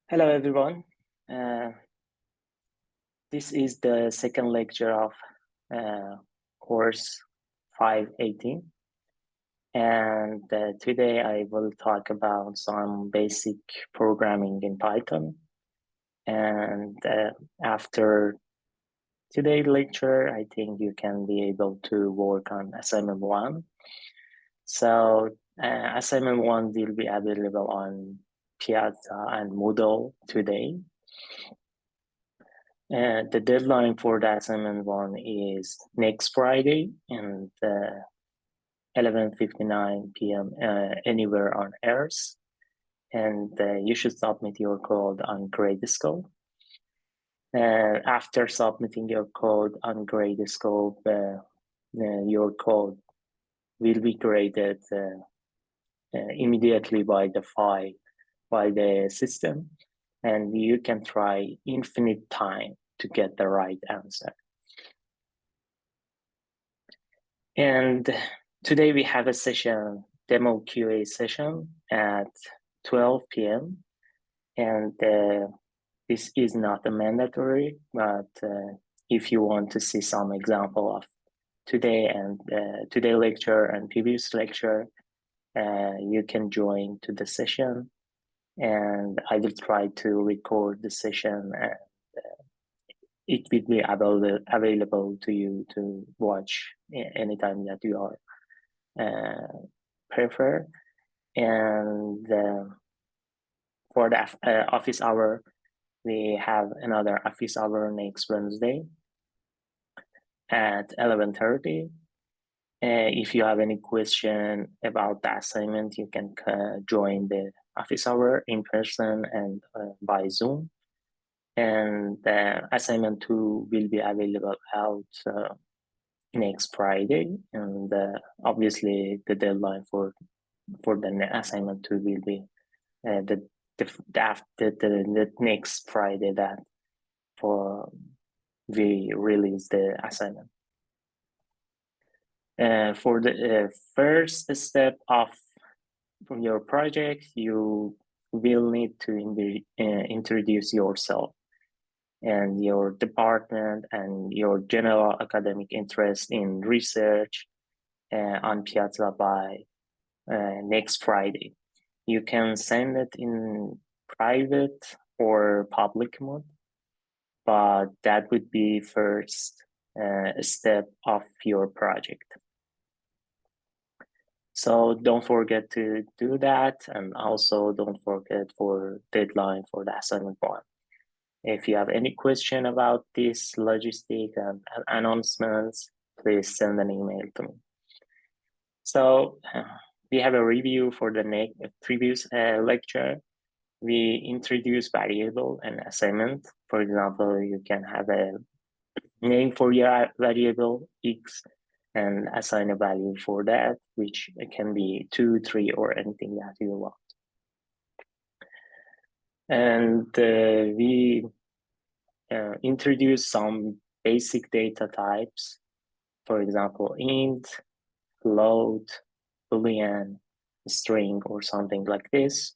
Hello, everyone. Uh, this is the second lecture of course 518. And today I will talk about some basic programming in Python. And after today's lecture, I think you can be able to work on assignment 1. So assignment 1 will be available on Piazza and Moodle today. The deadline for the assignment 1 is next Friday and 11:59 p.m. Anywhere on Earth, and you should submit your code on Gradescope. After submitting your code on Gradescope, your code will be graded immediately by the system, and you can try infinite time to get the right answer. And today we have a session, demo QA session at 12 p.m. And this is not a mandatory, but if you want to see some example of today and today lecture and previous lecture, you can join to the session, and I will try to record the session, and it will be available to you to watch anytime that you are prefer. And for the office hour, we have another office hour next Wednesday at 11:30. If you have any question about the assignment, you can join the office hour in person and by Zoom. And assignment 2 will be available out next Friday, and obviously the deadline for the assignment 2 will be the next Friday that for we release the assignment. For the first step of your project, you will need to introduce yourself and your department and your general academic interest in research on Piazza by next Friday. You can send it in private or public mode, but that would be first step of your project. So don't forget to do that, and also don't forget for deadline for the assignment 1. If you have any question about this logistic and announcements, please send an email to me. So we have a review for the previous lecture. We introduce variable and assignment. For example, you can have a name for your variable x and assign a value for that, which can be 2, 3, or anything that you want. And we introduce some basic data types, for example, int, float, boolean, string, or something like this.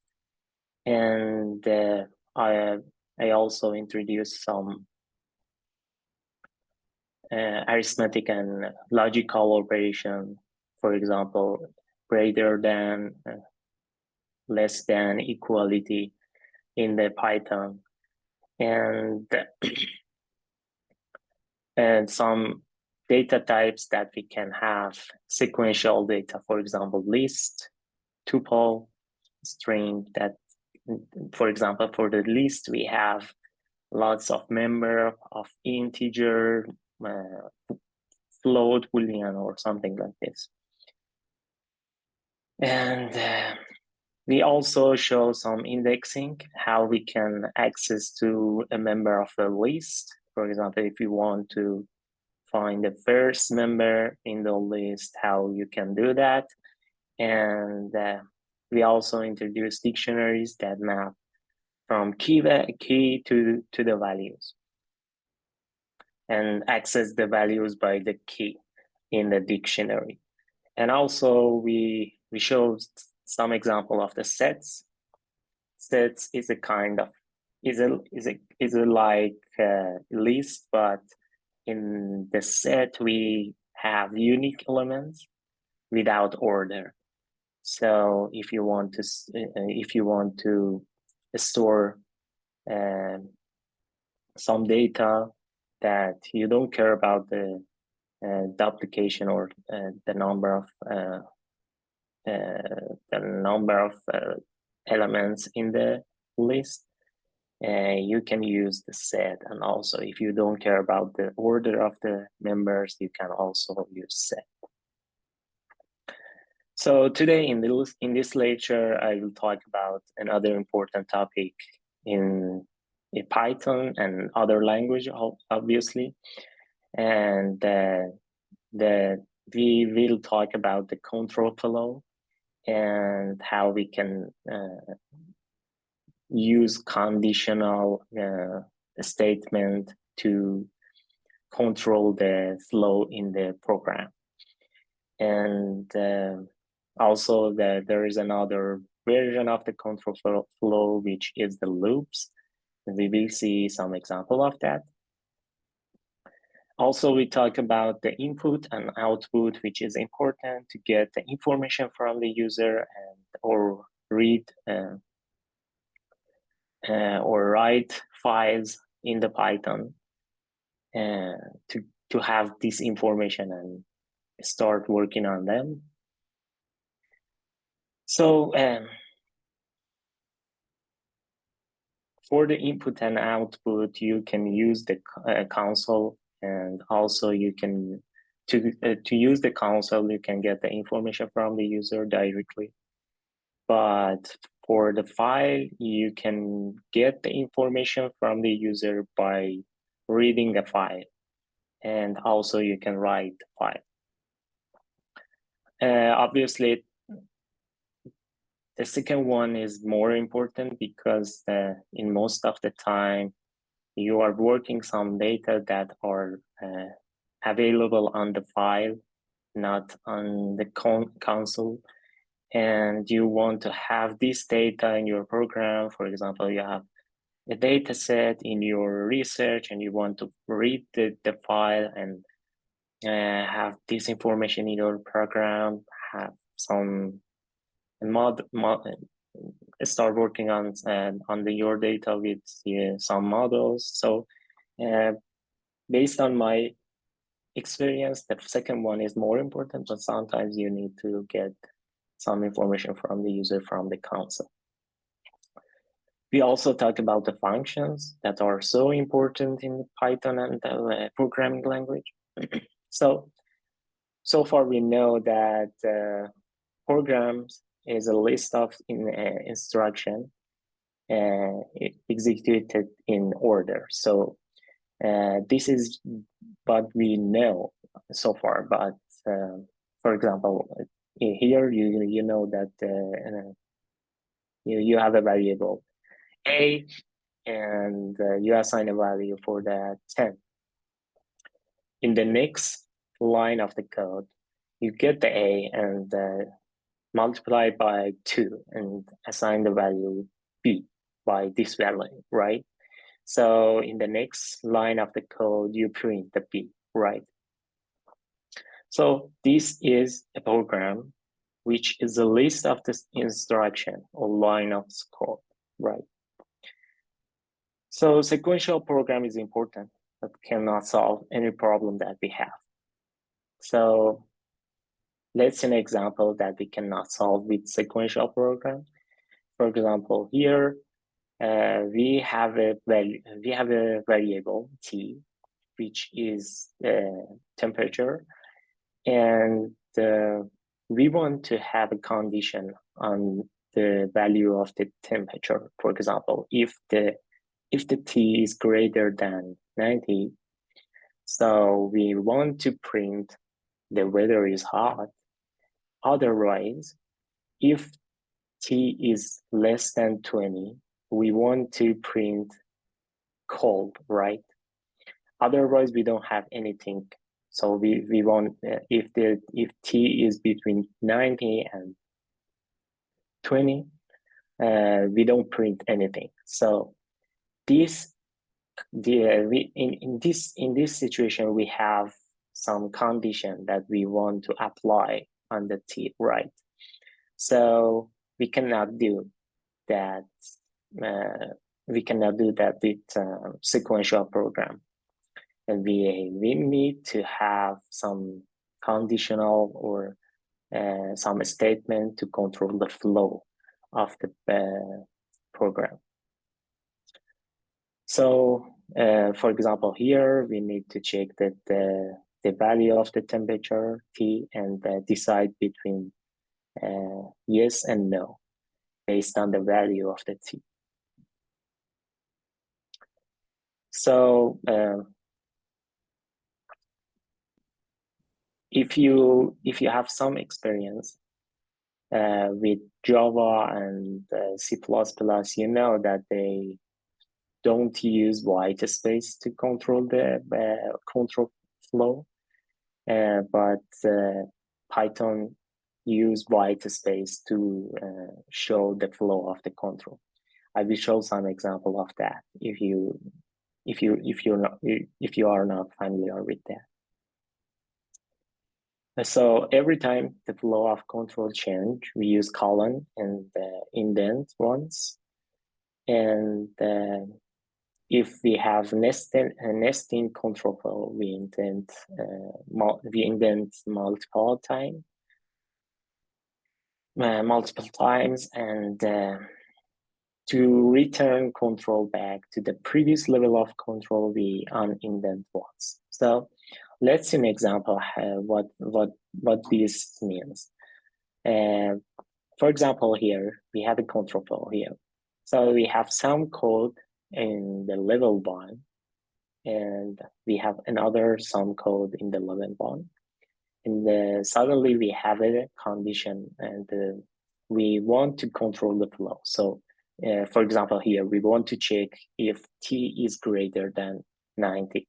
And I also introduced some arithmetic and logical operation, for example, greater than, less than, equality in the Python, and some data types that we can have sequential data, for example, list, tuple, string. That, for example, for the list, we have lots of member of integer, float, boolean, or something like this. And we also show some indexing, how we can access to a member of the list. For example, if you want to find the first member in the list, how you can do that. And we also introduce dictionaries that map from key to the values and access the values by the key in the dictionary. And also we show some example of the sets. Sets is a kind of is a like list, but in the set we have unique elements without order. So if you want to store some data that you don't care about the duplication or the number of elements in the list, you can use the set. And also, if you don't care about the order of the members, you can also use set. So today in this lecture, I will talk about another important topic in Python and other language, obviously, and we will talk about the control flow and how we can use conditional statement to control the flow in the program. And also there is another version of the control flow, which is the loops. We will see some example of that. Also, we talk about the input and output, which is important to get the information from the user and or read or write files in the Python to have this information and start working on them. So for the input and output, you can use the console, and also you can to use the console, you can get the information from the user directly. But for the file, you can get the information from the user by reading the file, and also you can write the file. Obviously, the second one is more important because in most of the time, you are working some data that are available on the file, not on the console. And you want to have this data in your program. For example, you have a data set in your research and you want to read the file and have this information in your program, have some start working on your data with some models. So based on my experience, the second one is more important, but sometimes you need to get some information from the user from the console. We also talk about the functions that are so important in Python and the programming language. So far we know that programs is a list of instruction executed in order. So this is what we know so far. But for example, here you know that you have a variable a, and you assign a value for that 10. In the next line of the code, you get the a and multiply by 2 and assign the value b by this value, right? So in the next line of the code, you print the b, right? So this is a program which is a list of the instruction or line of code, right? So sequential program is important, but cannot solve any problem that we have. So let's see an example that we cannot solve with sequential program. For example, here we have a variable t, which is temperature, and we want to have a condition on the value of the temperature. For example, if the T is greater than 90, so we want to print the weather is hot. Otherwise, if T is less than 20, we want to print cold, right? Otherwise, we don't have anything. So we want if T is between 90 and 20, we don't print anything. So in this situation, we have some condition that we want to apply on the T, right? So we cannot do that. We cannot do that with sequential program, and we need to have some conditional or some statement to control the flow of the program. So, for example, here we need to check that the value of the temperature T and decide between yes and no based on the value of the T. So if you have some experience with Java and C++, you know that they don't use white space to control the control flow, but Python use white space to show the flow of the control. I will show some example of that if you are not familiar with that. So every time the flow of control change, we use colon and indent ones, and if we have nesting control flow, we indent multiple times, and to return control back to the previous level of control, we unindent once. So let's see an example what this means. For example, here we have a control flow here. So we have some code in the level 1, and we have another some code in the level 1. And suddenly we have a condition, and we want to control the flow. So for example, here we want to check if T is greater than 90.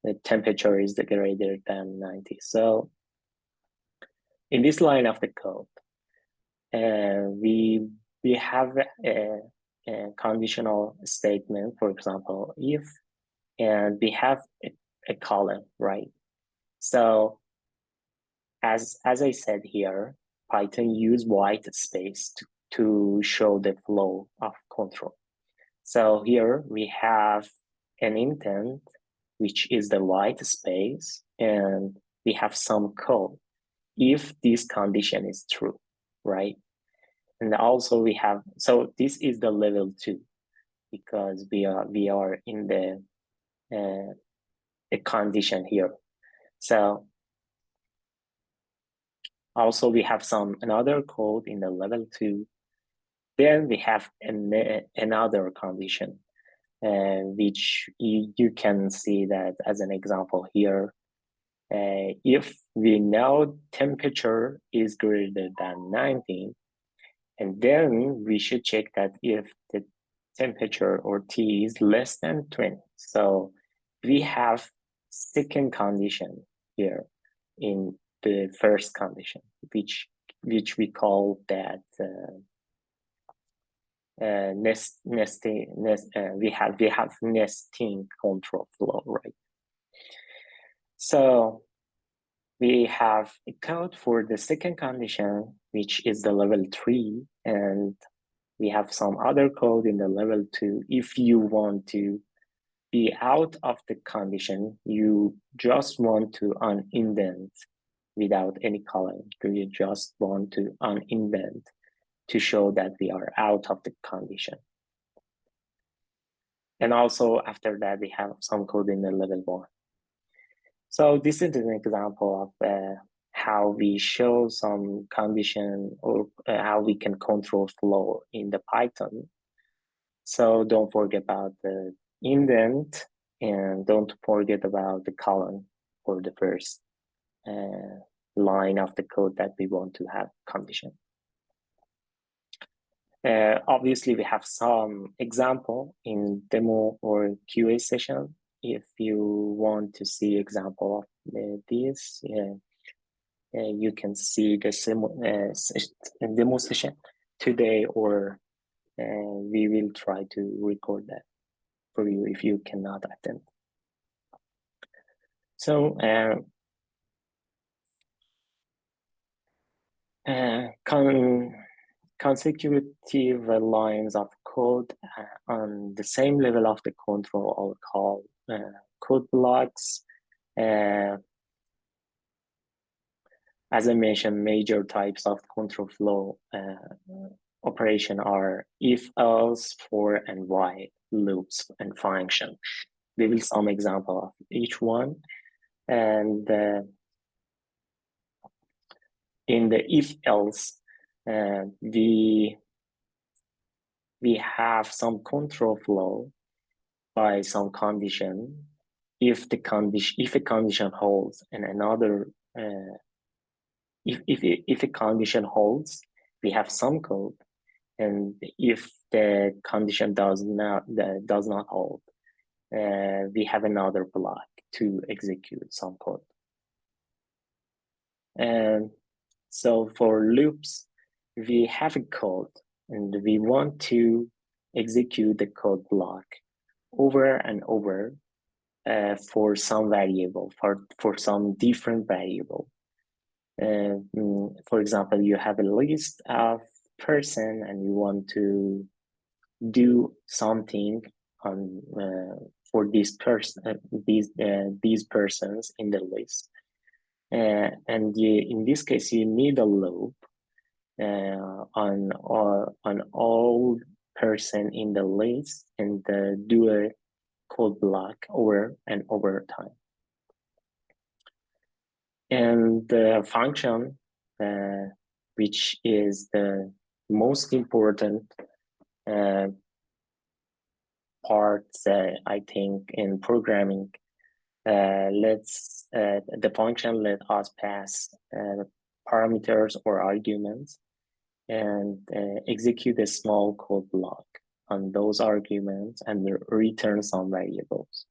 The temperature is greater than 90. So in this line of the code, we have a conditional statement, for example, if, and we have a column, right? So as I said here, Python use white space to show the flow of control. So here we have an intent, which is the white space, and we have some code if this condition is true, right? And also we have, so this is the level 2, because we are in the condition here. So also we have another code in the level 2. Then we have another condition, which you can see that as an example here. If we know temperature is greater than 19, and then we should check that if the temperature or T is less than 20. So we have second condition here in the first condition, which we call that we have nesting control flow, right? So we have a code for the second condition, which is the level 3, and we have some other code in the level 2. If you want to be out of the condition, you just want to unindent without any column. You just want to unindent to show that we are out of the condition. And also after that, we have some code in the level 1. So this is an example of how we show some condition, or how we can control flow in the Python. So don't forget about the indent, and don't forget about the column for the first line of the code that we want to have condition. Obviously, we have some example in demo or QA session. If you want to see example of this, you can see the demo session today, or we will try to record that. for you if you cannot attend. So consecutive lines of code on the same level of the control are called code blocks. As I mentioned, major types of control flow operation are if, else, for, and while loops and function. We will some example of each one. And in the if-else, we have some control flow by some condition. If a condition holds and another if a condition holds, we have some code, and if the condition does not hold, we have another block to execute some code. And so for loops, we have a code and we want to execute the code block over and over for some variable, for some different variable. For example, you have a list of person and you want to do something on for this person, these persons in the list, and in this case you need a loop on all person in the list and do a code block over and over time. And the function, which is the most important part, I think, in programming, the function let us pass parameters or arguments and execute a small code block on those arguments and return some variables.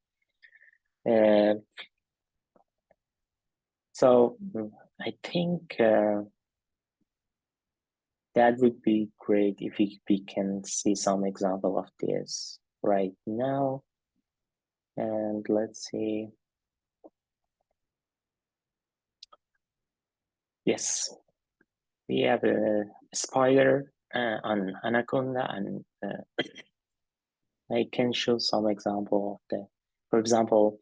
So I think that would be great if we can see some example of this right now. And let's see. Yes, we have a spider on Anaconda, and I can show some example of that. For example,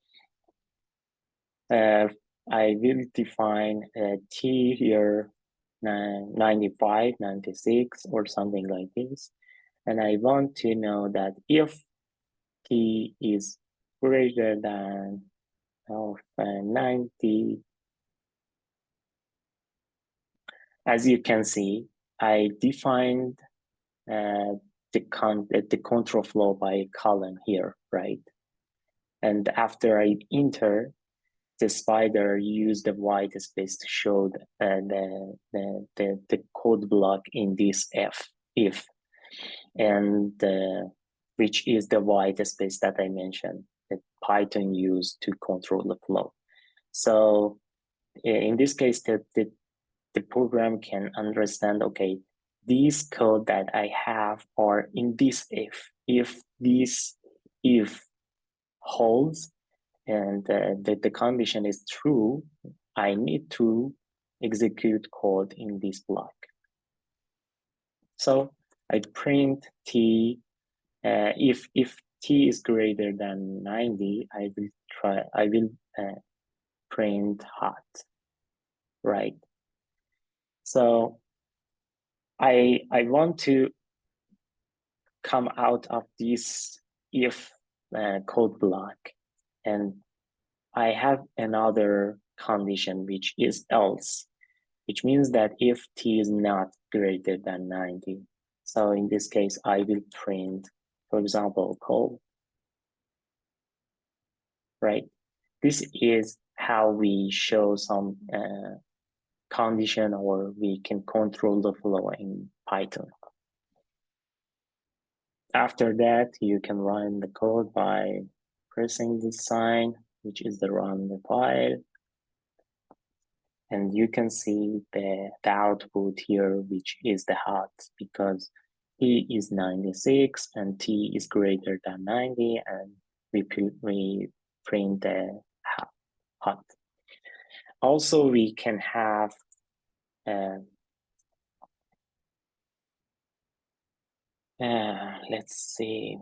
I will define a T here, 95, 96, or something like this. And I want to know that if T is greater than 90, as you can see, I defined the control flow by column here, right? And after I enter, the spider used the white space to show the code block in this if, and which is the white space that I mentioned that Python used to control the flow. So in this case, the program can understand, okay, these code that I have are in this if this if holds and the condition is true, I need to execute code in this block. So I print T. If T is greater than 90, I will print hot, right? So I want to come out of this if code block, and I have another condition which is else, which means that if T is not greater than 90. So in this case, I will print, for example, cold, right? This is how we show some condition, or we can control the flow in Python. After that, you can run the code by pressing this sign, which is the run the file. And you can see the output here, which is the hot, because E is 96 and T is greater than 90, and we print the hot. Also, we can have let's see,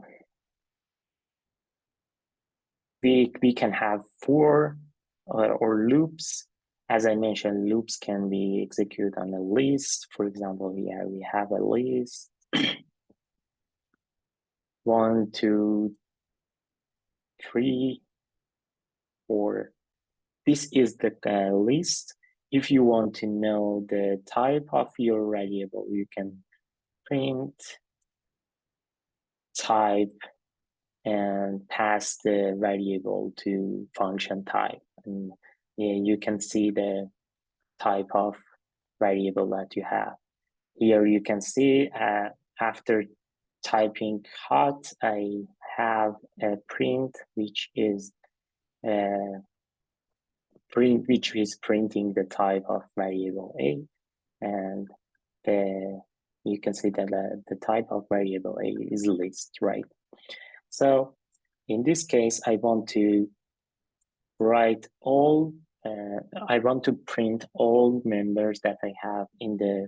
we can have for or loops. As I mentioned, loops can be executed on a list. For example, here we have a list 1, 2, 3, 4. This is the list. If you want to know the type of your variable, you can print type and pass the variable to function type. And you can see the type of variable that you have. Here you can see after typing hot, I have a print which is printing the type of variable A, and you can see that the type of variable A is list, right? So in this case, I want to write all. I want to print all members that I have in the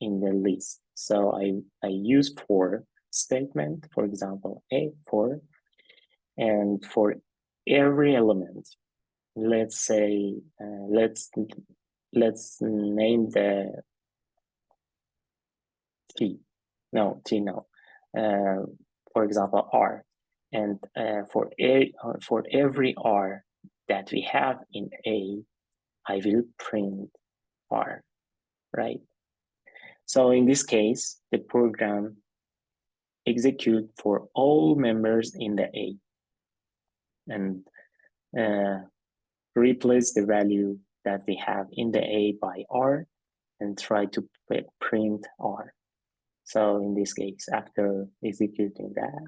list. So I use for statement, for example, A for, and for every element, let's say let's name the T. No, T no. For example, R, and for every R that we have in A, I will print R, right? So in this case, the program execute for all members in the A, and replace the value that we have in the A by R, and try to print R. So in this case, after executing that,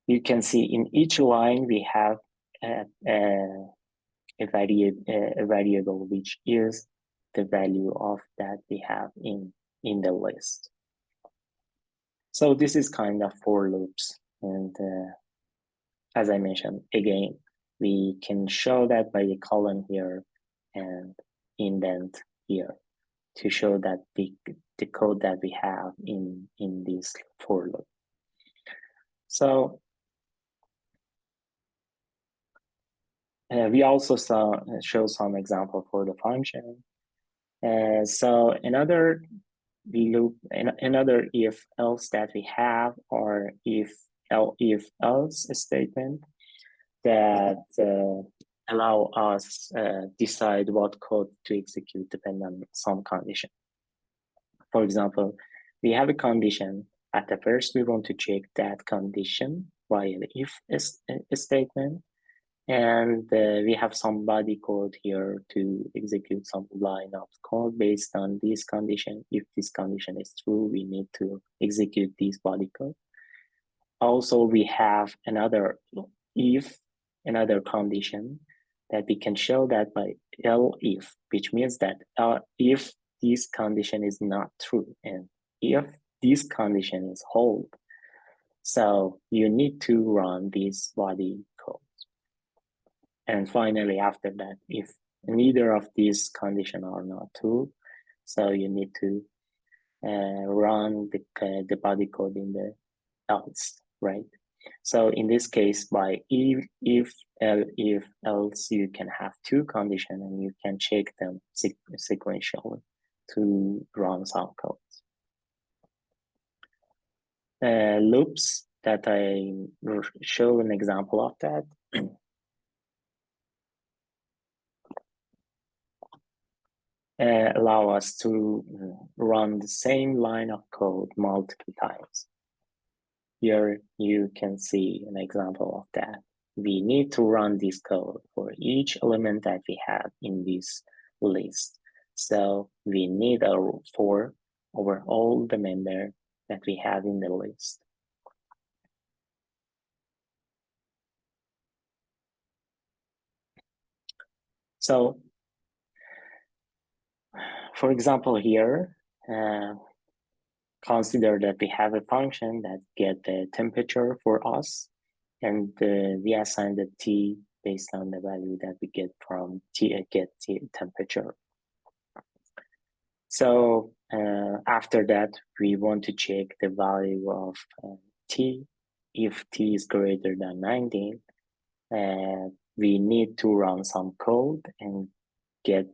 you can see in each line we have a variable which is the value of that we have in the list. So this is kind of for loops, and as I mentioned, again, we can show that by a colon here and indent here to show that the code that we have in this for loop. So we also show some example for the function. So another loop, another if-else that we have, or if-else statement that allow us decide what code to execute depending on some condition. For example, we have a condition. At the first, we want to check that condition via the if statement. And we have some body code here to execute some line of code based on this condition. If this condition is true, we need to execute this body code. Also, we have another condition that we can show that by elif, which means that if this condition is not true and if this condition is hold, so you need to run this body code. And finally, after that, if neither of these conditions are not true, so you need to run the body code in the else, right? So in this case, by if else, you can have two conditions and you can check them sequentially to run some codes. Loops that I show an example of that. Allow us to run the same line of code multiple times. Here you can see an example of that. We need to run this code for each element that we have in this list. So we need a for over all the members that we have in the list. So, for example, here, consider that we have a function that get the temperature for us, and we assign the t based on the value that we get from get t temperature. So after that, we want to check the value of t. If t is greater than 19, we need to run some code and get,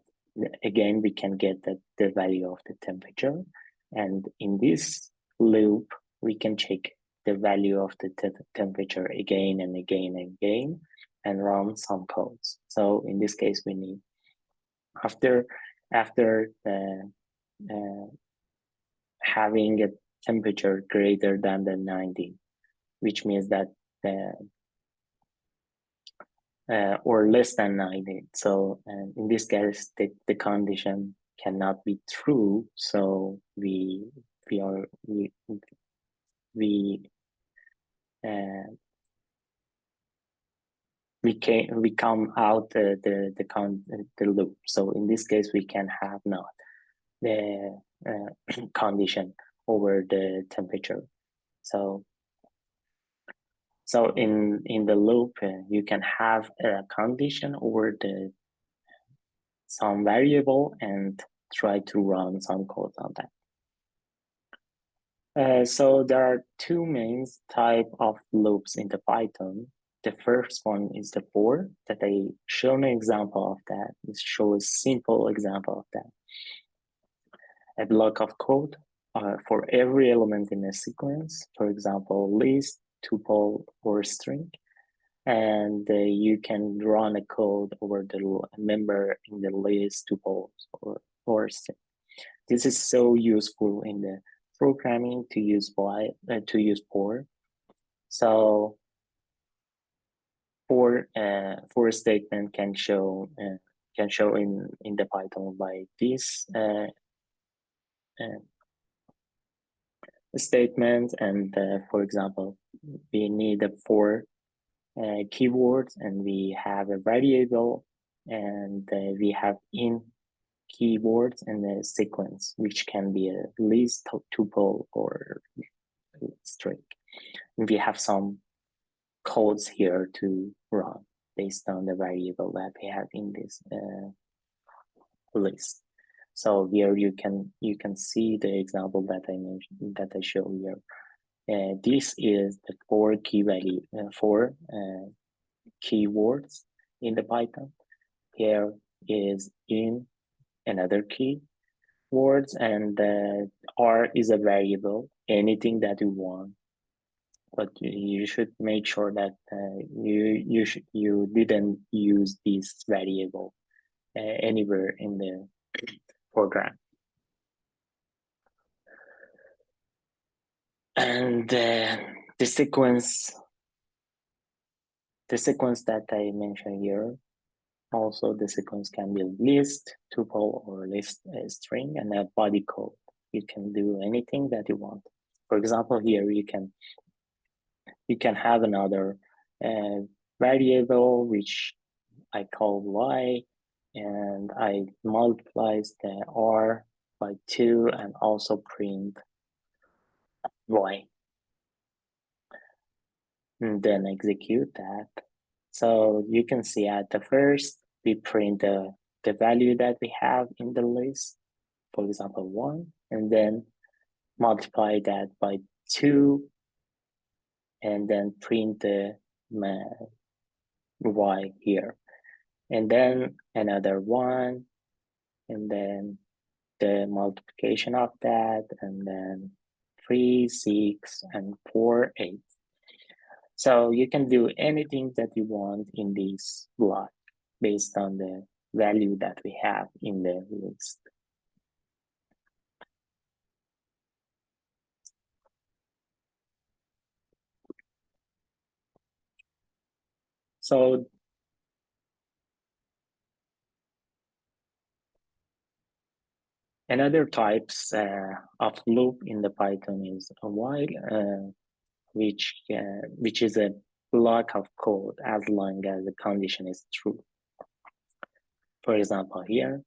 again, we can get the value of the temperature. And in this loop, we can check the value of the temperature again and again and again and run some codes. So in this case, we need, after having a temperature greater than the 90, which means that or less than 90. So in this case, the condition cannot be true. So we come out the loop. So in this case, we can have not the condition over the temperature. So in the loop, you can have a condition over some variable and try to run some code on that. So there are two main type of loops in the Python. The first one is the for, that I show an example of that. It shows a simple example of that. A block of code for every element in a sequence, for example, list, tuple, or string. And you can run a code over the member in the list, tuple, or string. This is so useful in the programming to use for. So for statement can show in the Python by this statement, and for example, we need for keywords, and we have a variable, and we have in keywords and a sequence, which can be a list, tuple, or string. And we have some codes here to run based on the variable that we have in this list. So here you can see the example that I mentioned, that I show here. This is the for keywords in the Python. Here is in another key words, and R is a variable, anything that you want. But you should make sure that you didn't use this variable anywhere in the program. And the sequence that I mentioned here, also the sequence can be list, tuple, or list string, and a body code. You can do anything that you want. For example, here you can have another variable which I call y, and I multiplies the r by 2 and also print y, and then execute that. So you can see at the first we print the value that we have in the list, for example 1, and then multiply that by 2, and then print the y here, and then another 1, and then the multiplication of that, and then 3, 6, and 4, 8. So you can do anything that you want in this block based on the value that we have in the list. So another types of loop in the Python is a while, which is a block of code as long as the condition is true. For example, here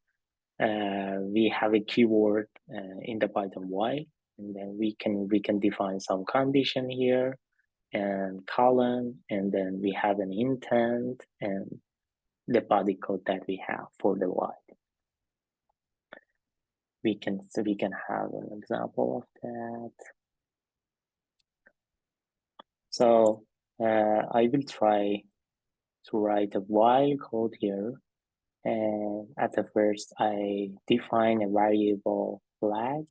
we have a keyword in the Python while, And then we can define some condition here and column, and then we have an intent and the body code that we have for the while. We can have an example of that. So I will try to write a while code here. And at the first, I define a variable flag.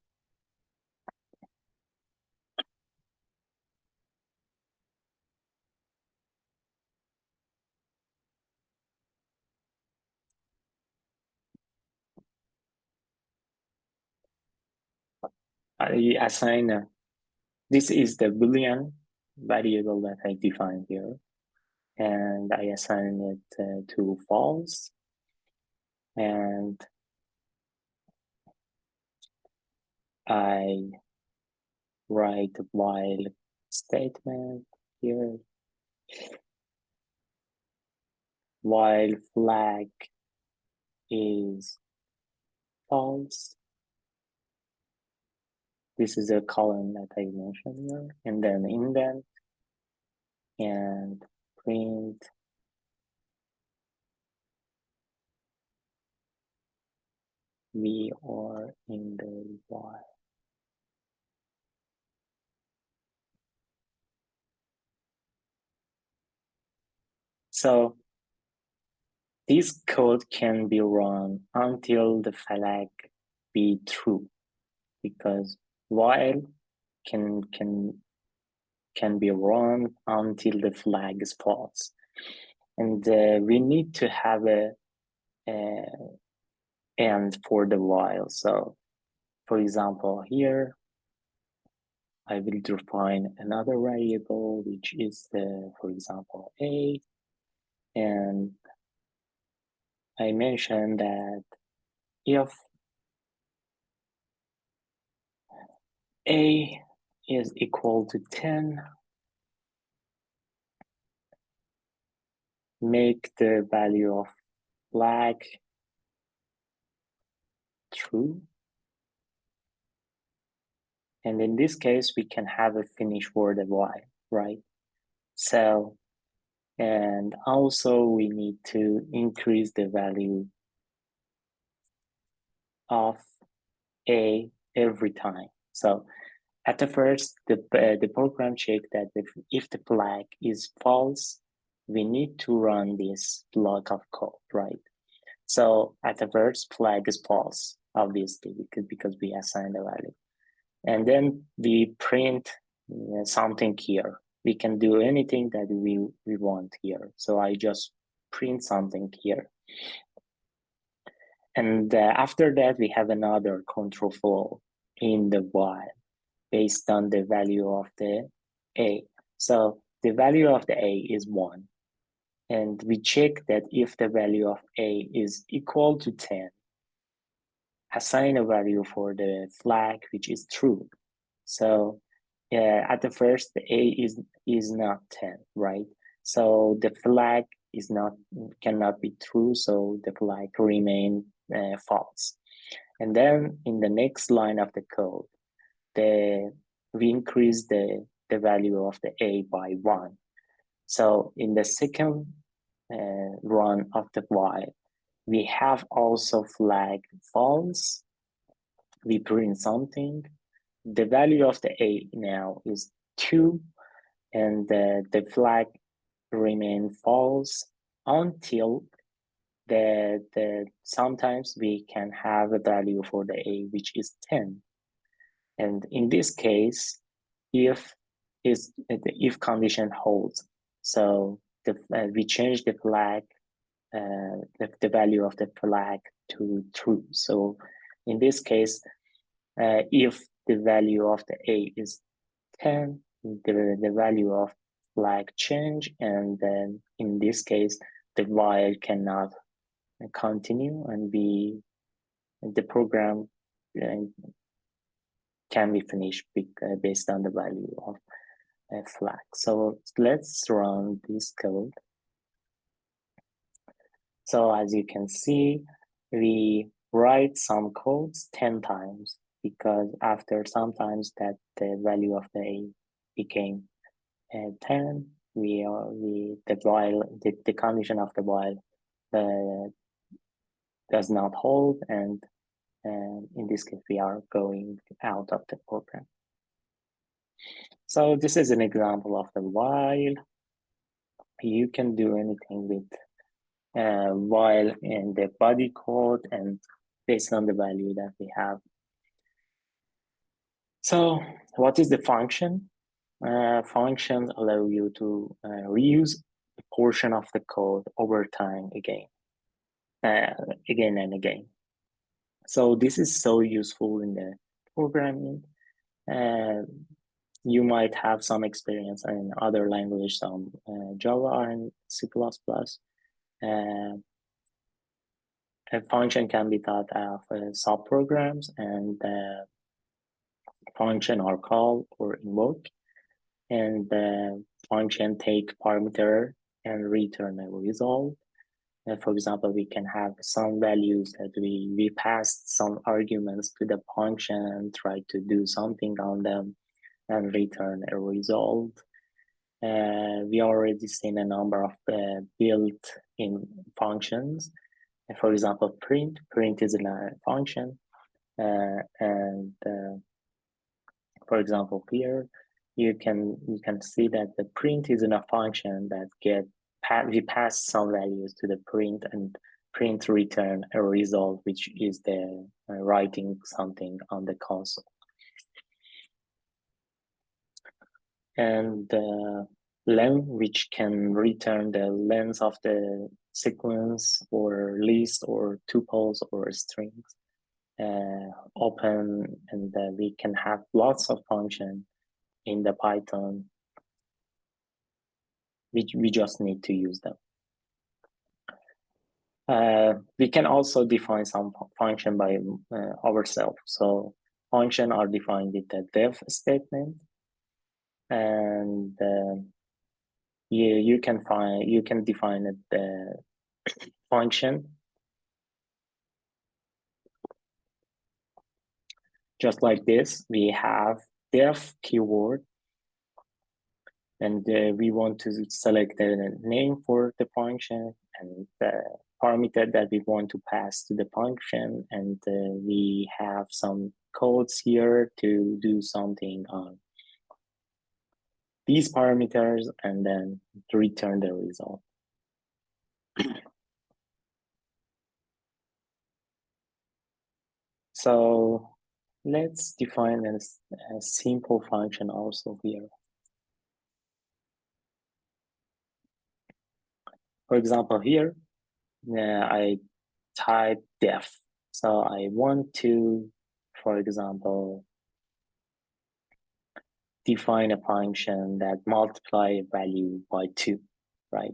I assign this is the Boolean variable that I define here, and I assign it to false. And I write a while statement here. While flag is false. This is a column that I mentioned here, and then indent and print we are in the while. So this code can be run until the flag be true, because while can be run until the flag is false, and we need to have a end for the while. So, for example, here I will define another variable, which is for example, a, and I mentioned that if a is equal to 10, make the value of flag true. And in this case, we can have a finish for the while, right? So, and also we need to increase the value of a every time. So at the first, the program check that if the flag is false, we need to run this block of code, right? So at the first, flag is false, obviously, because we assign the value. And then we print something here. We can do anything that we want here. So I just print something here. And after that, we have another control flow in the while based on the value of the a. So the value of the a is 1. And we check that if the value of a is equal to 10, assign a value for the flag, which is true. So at the first, the a is not 10, right? So the flag cannot be true, so the flag remain false. And then in the next line of the code, we increase the value of the a by 1. So in the second run of the while, we have also flag false. We print something. The value of the a now is 2, and the flag remain false until sometimes we can have a value for the a which is 10. And in this case, if condition holds, so we change the flag, the value of the flag to true. So in this case, if the value of the a is 10, the value of flag change, and then in this case, the while cannot continue, and the program can be finished based on the value of a flag. So let's run this code. So as you can see, we write some codes 10 times. because after sometimes that the value of the a became 10, the condition of the while does not hold, and in this case we are going out of the program. So this is an example of the while. You can do anything with while in the body code and based on the value that we have. So what is the function? Functions allow you to reuse a portion of the code over time again and again. So this is so useful in the programming. You might have some experience in other languages, some Java and C++. A function can be thought of subprograms, and function are called or invoke, and the function take parameter and return a result. For example, we can have some values that we pass some arguments to the function and try to do something on them and return a result. We already seen a number of built-in functions. For example, print is a function, and for example here you can see that the print is in a function that we pass some values to the print, and print return a result, which is the writing something on the console. And the len, which can return the length of the sequence or list or tuples or strings. Open, and we can have lots of functions in the Python. We just need to use them. We can also define some function by ourselves. So function are defined with the def statement, and you can define the function just like this. We have def keyword, and we want to select the name for the function and the parameter that we want to pass to the function, and we have some codes here to do something on these parameters and then to return the result. So let's define a simple function also here. For example, here I type def. So I want to, for example, define a function that multiply a value by 2, right?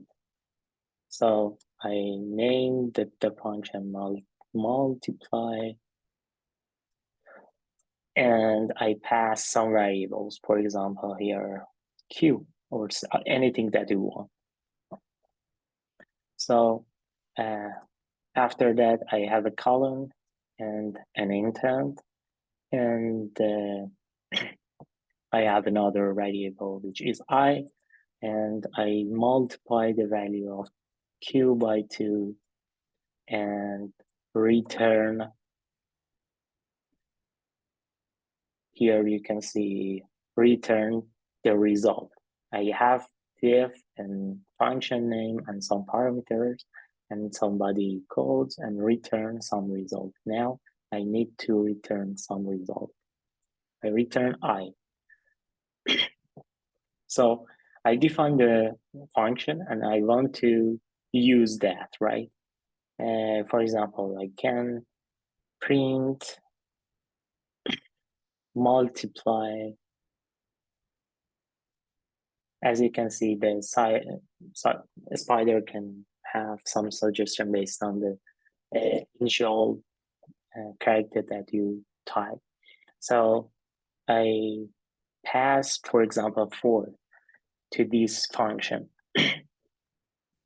So I named the function multiply, and I pass some variables, for example here q, or anything that you want. So after that I have a column and an intent, and I have another variable which is I, and I multiply the value of q by 2 and return. Here you can see return the result. I have def and function name and some parameters and some body codes and return some result. Now I need to return some result. I return I. So I define the function and I want to use that, right? For example, I can print multiply. As you can see, the spider can have some suggestion based on the initial character that you type. So I pass, for example, 4 to this function,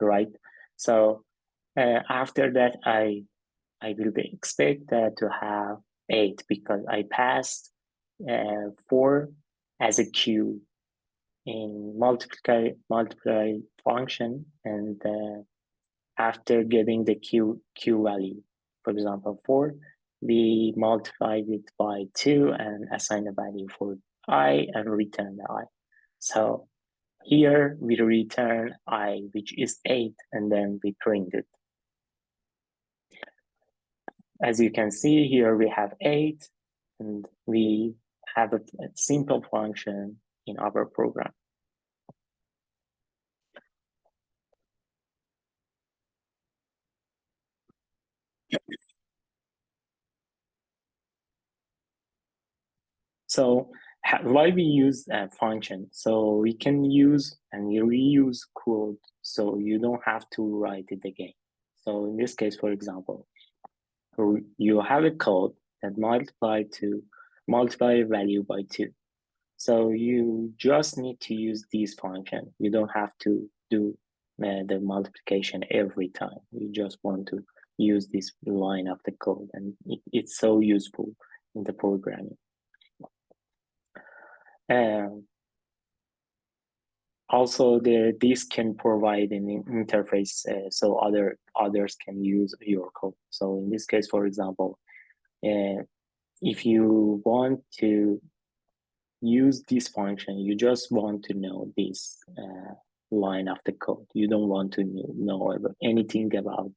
right? So after that, I will expect that to have 8 because I passed 4 as a q in multiply function, and after getting the q value, for example 4, we multiplied it by 2 and assign a value for I and return the I. So here we return I, which is 8, and then we print it. As you can see here, we have 8, and we have a simple function in our program. So why we use a function? So we can use and reuse code, so you don't have to write it again. So in this case, for example, you have a code that multiply a value by 2. So you just need to use this function. You don't have to do the multiplication every time. You just want to use this line of the code, and it's so useful in the programming. Also, this can provide an interface so others can use your code. So in this case, for example, if you want to use this function, you just want to know this line of the code. You don't want to know anything about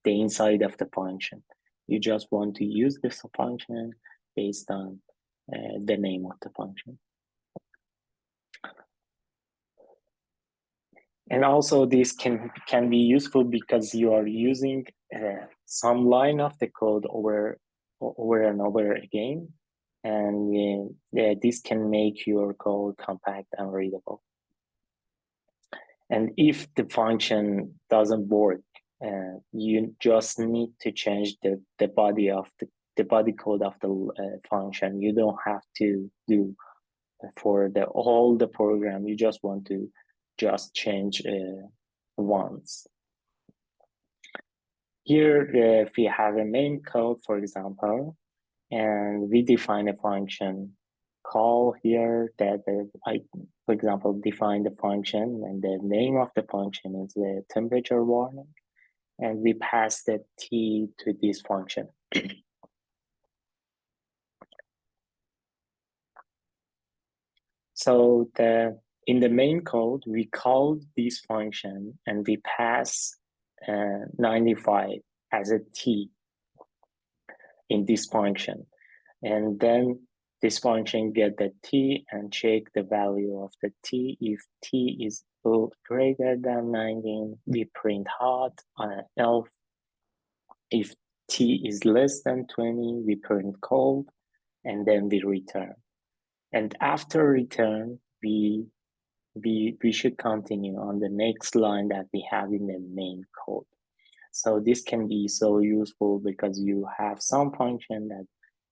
the inside of the function. You just want to use this function based on the name of the function. And also this can be useful because you are using some line of the code over and over again, and this can make your code compact and readable. And if the function doesn't work, you just need to change the body of the body code of the function. You don't have to do for all the program. You just want to just change once. Here, if we have a main code, for example, and we define a function call here that I, for example, define the function, and the name of the function is the temperature warning, and we pass the t to this function. So in the main code, we call this function and we pass 95 as a t in this function. And then this function get the t and check the value of the t. If t is greater than 19, we print hot on an elf. If t is less than 20, we print cold, and then we return. And after return, we should continue on the next line that we have in the main code. So this can be so useful because you have some function that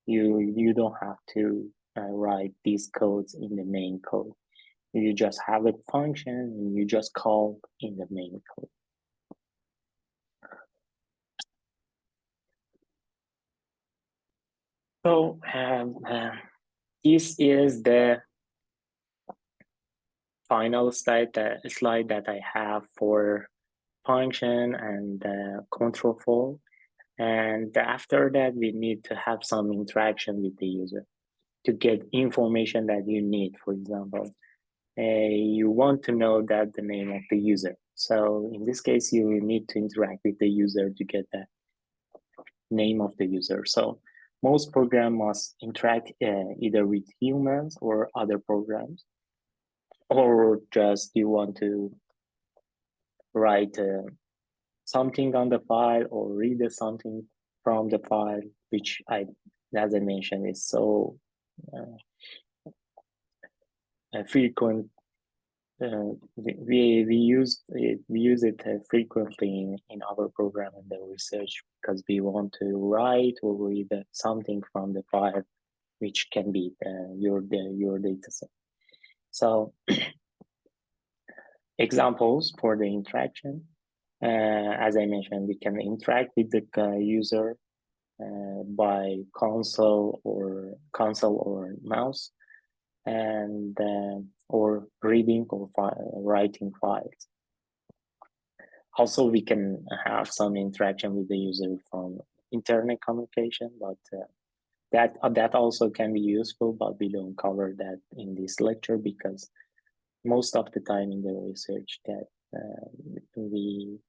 you don't have to write these codes in the main code. You just have a function and you just call in the main code. So this is the final slide that I have for function and control flow. And after that, we need to have some interaction with the user to get information that you need. For example, you want to know that the name of the user. So in this case, you need to interact with the user to get the name of the user. So most programs must interact either with humans or other programs, or just you want to write something on the file or read something from the file, which as I mentioned, is so frequent. We use it frequently in our program and the research because we want to write or read something from the file, which can be your data set. So examples for the interaction. As I mentioned, we can interact with the user by console or mouse, and or reading or writing files. Also, we can have some interaction with the user from internet communication, but that also can be useful, but we don't cover that in this lecture because most of the time in the research that we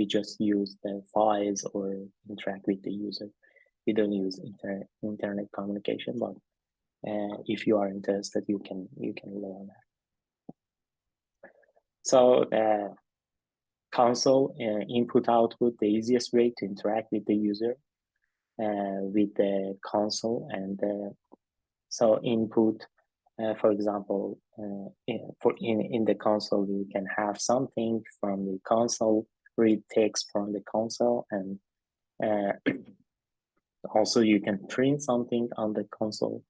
just use the files or interact with the user. We don't use internet communication, but if you are interested, you can learn that. So console input output, the easiest way to interact with the user with the console, and so input. For example, in the console, you can have something from the console, read text from the console, and also you can print something on the console.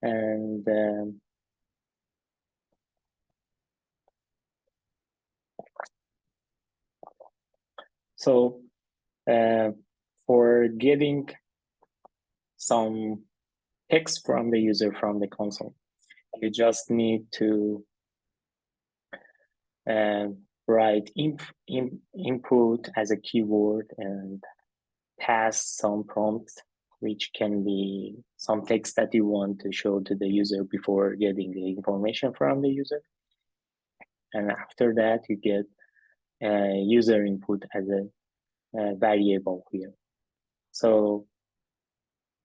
And so for getting some text from the user from the console, you just need to write input as a keyword and pass some prompts, which can be some text that you want to show to the user before getting the information from the user. And after that, you get user input as a variable here. So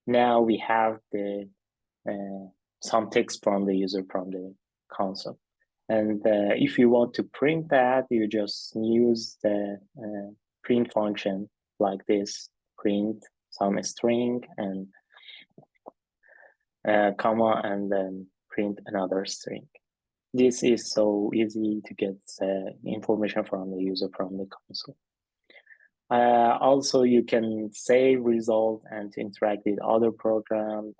now we have the some text from the user from the console. And if you want to print that, you just use the print function like this, print some string and comma, and then print another string. This is so easy to get information from the user from the console. Also, you can save result and interact with other programs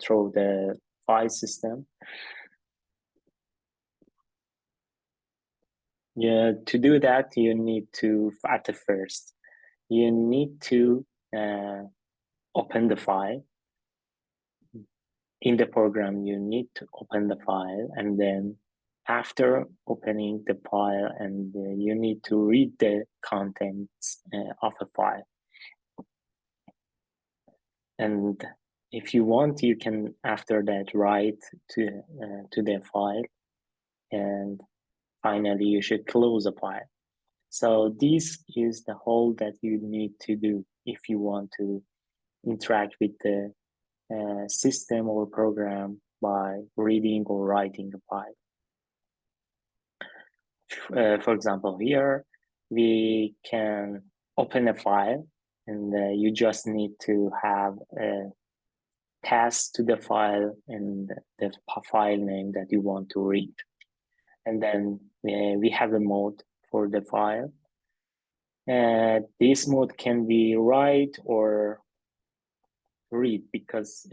through the file system. Yeah, to do that, you need to, at the first, you need to open the file. In the program, you need to open the file, and then after opening the file, and you need to read the contents of a file. And if you want, you can after that write to the file, and finally you should close the file. So this is the whole that you need to do if you want to interact with the system or program by reading or writing a file. For example, here we can open a file, and you just need to have a pass to the file and the file name that you want to read. And then we have a mode for the file. This mode can be write or read, because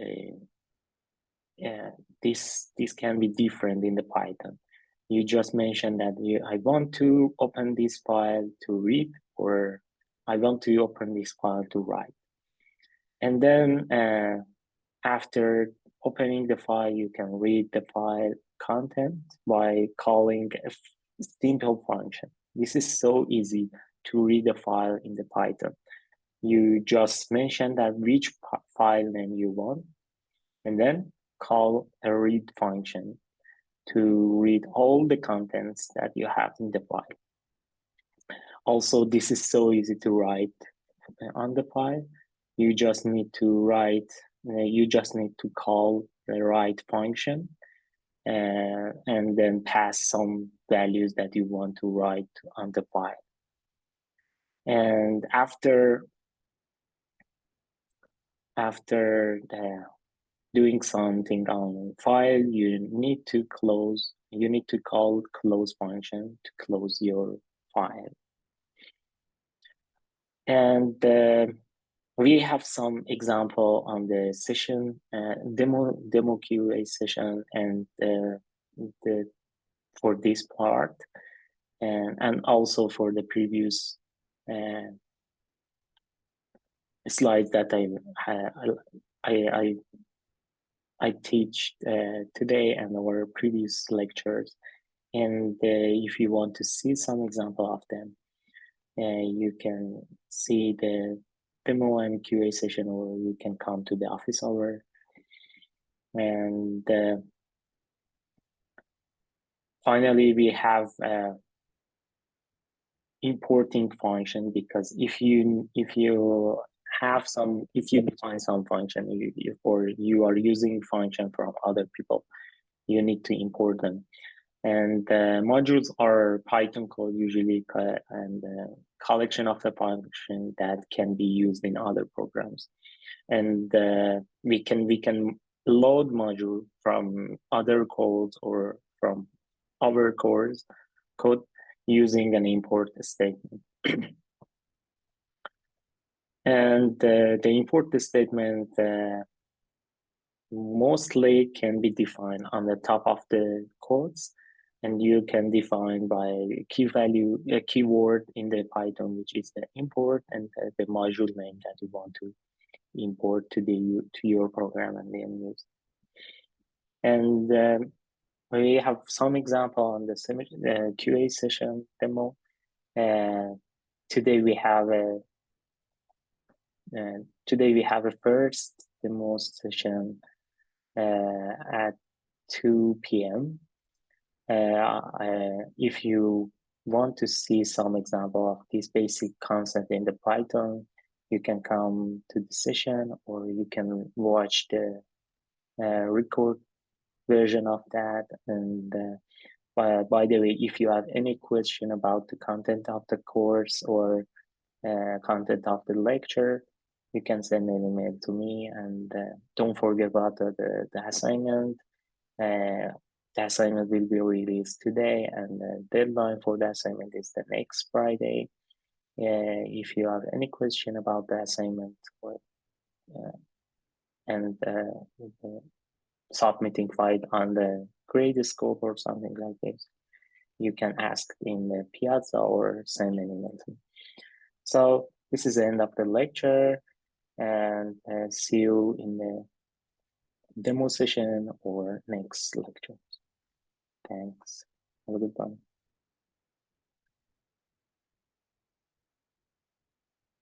this can be different in the Python. You just mentioned that I want to open this file to read, or I want to open this file to write. And then after opening the file, you can read the file content by calling a simple function. This is so easy to read a file in the Python. You just mention that which file name you want, and then call a read function to read all the contents that you have in the file. Also, this is so easy to write on the file. You just need to call the write function and then pass some values that you want to write on the file. And after doing something on file, you need to call close function to close your file. And we have some example on the session, demo QA session, and for this part, and also for the previous slides that I teach today and our previous lectures. And if you want to see some example of them, you can see the demo and QA session, or you can come to the office hour. And finally, we have importing function, because if you define some function, or you are using function from other people, you need to import them. And modules are Python code usually, and collection of the function that can be used in other programs. And we can load module from other codes or from our code using an import statement. And the import statement mostly can be defined on the top of the codes, and you can define by keyword in the Python, which is the import, and the module name that you want to import to your program and then use. And we have some example on the QA session demo. Today we have a first demo session at 2 p.m. If you want to see some example of this basic concept in the Python, you can come to the session, or you can watch the record version of that. And by the way, if you have any question about the content of the course or content of the lecture, you can send an email to me. And don't forget about the assignment. The assignment will be released today, and the deadline for the assignment is the next Friday. If you have any question about the assignment and the submitting file on the grade scope or something like this, you can ask in the Piazza or send an email to me. So this is the end of the lecture, and see you in the demo session or next lecture. Thanks. Have a good one.